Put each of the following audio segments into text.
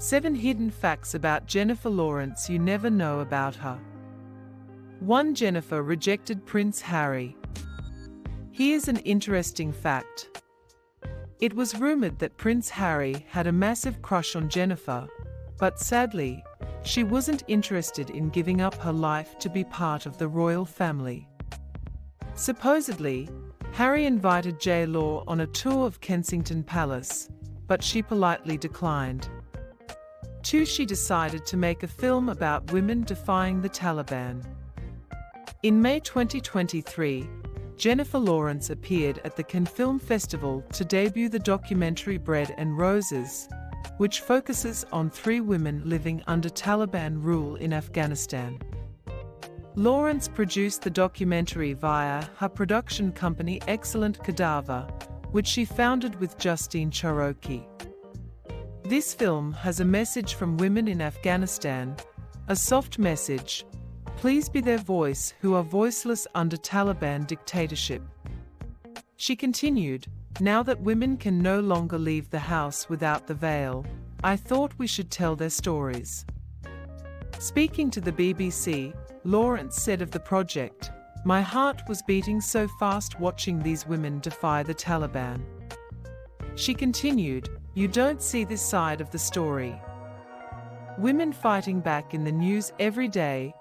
7 hidden facts about Jennifer Lawrence you never know about her. 1. Jennifer rejected Prince Harry. Here's an interesting fact. It was rumored that Prince Harry had a massive crush on Jennifer, but sadly, she wasn't interested in giving up her life to be part of the royal family. Supposedly, Harry invited J-Law on a tour of Kensington Palace, but she politely declined. 2. She decided to make a film about women defying the Taliban. In May 2023, Jennifer Lawrence appeared at the Cannes Film Festival to debut the documentary Bread and Roses, which focuses on 3 women living under Taliban rule in Afghanistan. Lawrence produced the documentary via her production company Excellent Cadaver, which she founded with Justine Cherokee. This film has a message from women in Afghanistan, a soft message: please be their voice who are voiceless under Taliban dictatorship. She continued, now that women can no longer leave the house without the veil, I thought we should tell their stories. Speaking to the BBC, Lawrence said of the project, my heart was beating so fast watching these women defy the Taliban. She continued, you don't see this side of the story. Women fighting back in the news every day,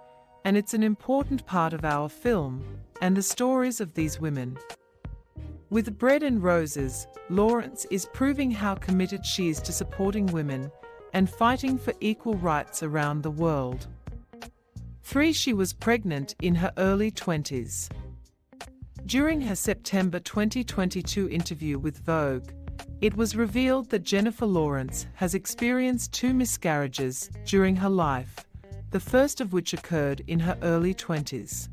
and it's an important part of our film, and the stories of these women. With Bread and Roses, Lawrence is proving how committed she is to supporting women and fighting for equal rights around the world. 3. She was pregnant in her early 20s. During her September 2022 interview with Vogue, it was revealed that Jennifer Lawrence has experienced 2 miscarriages during her life, the first of which occurred in her early 20s.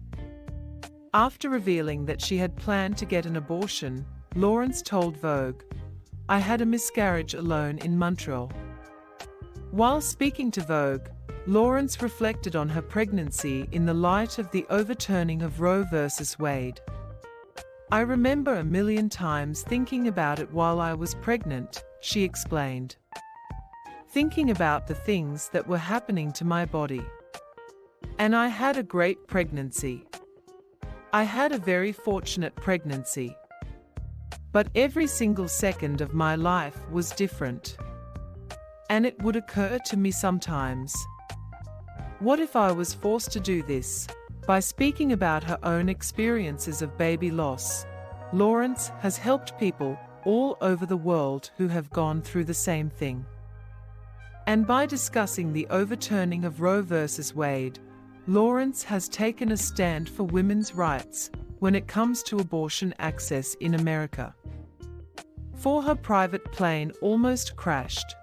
After revealing that she had planned to get an abortion, Lawrence told Vogue, I had a miscarriage alone in Montreal. While speaking to Vogue, Lawrence reflected on her pregnancy in the light of the overturning of Roe v. Wade. I remember a million times thinking about it while I was pregnant, she explained. Thinking about the things that were happening to my body. And I had a great pregnancy. I had a very fortunate pregnancy. But every single second of my life was different. And it would occur to me sometimes, what if I was forced to do this? By speaking about her own experiences of baby loss, Lawrence has helped people all over the world who have gone through the same thing. And by discussing the overturning of Roe v. Wade, Lawrence has taken a stand for women's rights when it comes to abortion access in America. 4. Her private plane almost crashed.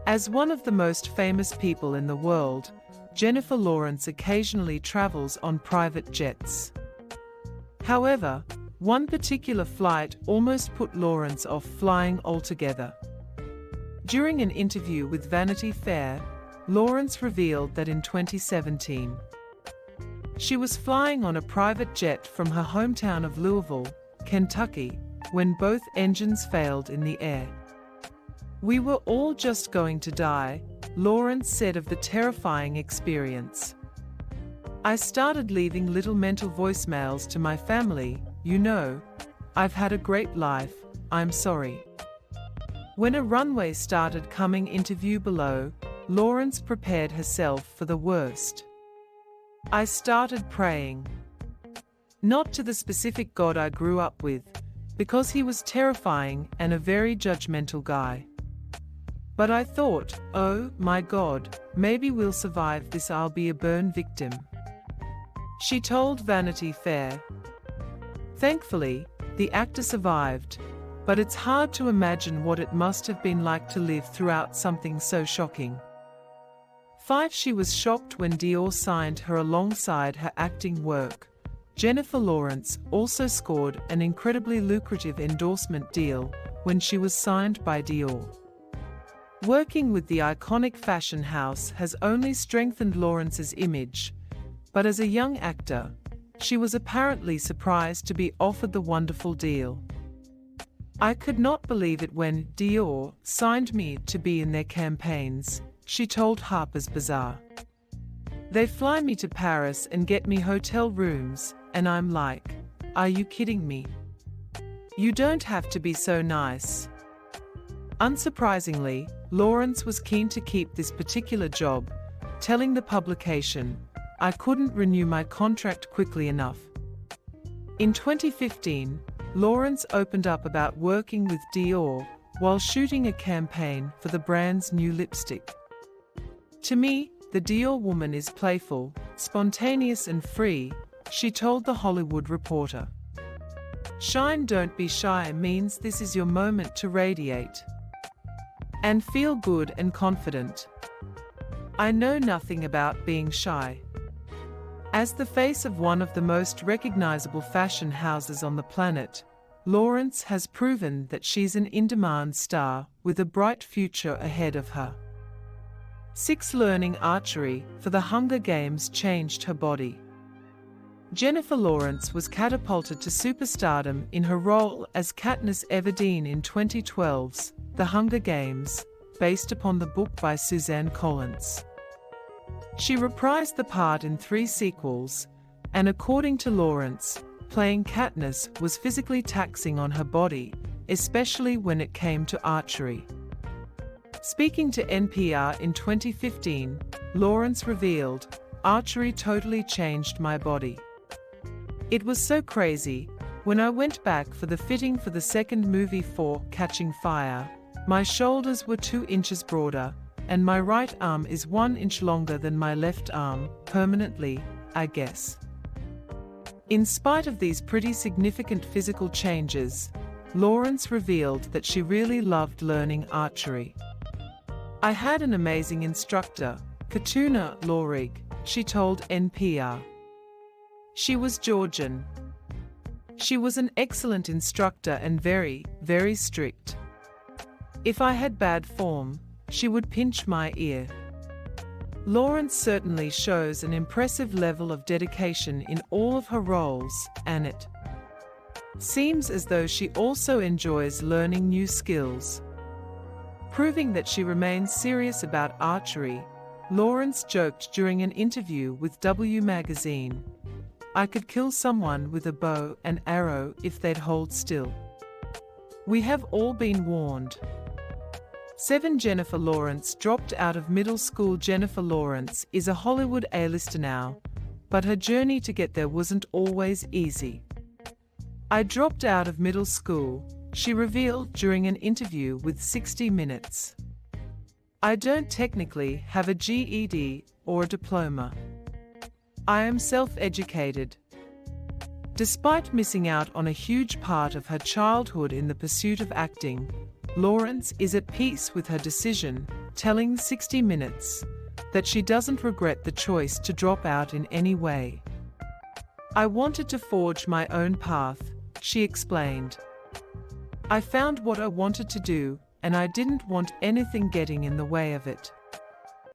As one of the most famous people in the world, Jennifer Lawrence occasionally travels on private jets. However, one particular flight almost put Lawrence off flying altogether. During an interview with Vanity Fair, Lawrence revealed that in 2017, she was flying on a private jet from her hometown of Louisville, Kentucky, when both engines failed in the air. We were all just going to die, Lawrence said of the terrifying experience. I started leaving little mental voicemails to my family, you know, I've had a great life, I'm sorry. When a runway started coming into view below, Lawrence prepared herself for the worst. I started praying. Not to the specific God I grew up with, because he was terrifying and a very judgmental guy. But I thought, oh my God, maybe we'll survive this, I'll be a burn victim. She told Vanity Fair. Thankfully, the actor survived, but it's hard to imagine what it must have been like to live throughout something so shocking. 5. She was shocked when Dior signed her alongside her acting work. Jennifer Lawrence also scored an incredibly lucrative endorsement deal when she was signed by Dior. Working with the iconic fashion house has only strengthened Lawrence's image, but as a young actor, she was apparently surprised to be offered the wonderful deal. I could not believe it when Dior signed me to be in their campaigns, she told Harper's Bazaar. They fly me to Paris and get me hotel rooms, and I'm like, are you kidding me? You don't have to be so nice. Unsurprisingly, Lawrence was keen to keep this particular job, telling the publication, I couldn't renew my contract quickly enough. In 2015, Lawrence opened up about working with Dior while shooting a campaign for the brand's new lipstick. To me, the Dior woman is playful, spontaneous and free, she told The Hollywood Reporter. Shine, don't be shy means this is your moment to radiate and feel good and confident. I know nothing about being shy. As the face of one of the most recognizable fashion houses on the planet, Lawrence has proven that she's an in-demand star with a bright future ahead of her. 6. Learning archery for the Hunger Games changed her body. Jennifer Lawrence was catapulted to superstardom in her role as Katniss Everdeen in 2012's The Hunger Games, based upon the book by Suzanne Collins. She reprised the part in 3 sequels, and according to Lawrence, playing Katniss was physically taxing on her body, especially when it came to archery. Speaking to NPR in 2015, Lawrence revealed, archery totally changed my body. It was so crazy. When I went back for the fitting for the second movie for Catching Fire, my shoulders were 2 inches broader, and my right arm is 1 inch longer than my left arm, permanently, I guess. In spite of these pretty significant physical changes, Lawrence revealed that she really loved learning archery. I had an amazing instructor, Katuna Laurig, she told NPR. She was Georgian. She was an excellent instructor and very, very strict. If I had bad form, she would pinch my ear. Lawrence certainly shows an impressive level of dedication in all of her roles, and it seems as though she also enjoys learning new skills. Proving that she remains serious about archery, Lawrence joked during an interview with W Magazine, I could kill someone with a bow and arrow if they'd hold still. We have all been warned. 7. Jennifer Lawrence dropped out of middle school. Jennifer Lawrence is a Hollywood A-lister now, but her journey to get there wasn't always easy. I dropped out of middle school, she revealed during an interview with 60 Minutes. I don't technically have a GED or a diploma. I am self-educated. Despite missing out on a huge part of her childhood in the pursuit of acting, Lawrence is at peace with her decision, telling 60 Minutes that she doesn't regret the choice to drop out in any way. I wanted to forge my own path, she explained. I found what I wanted to do, and I didn't want anything getting in the way of it.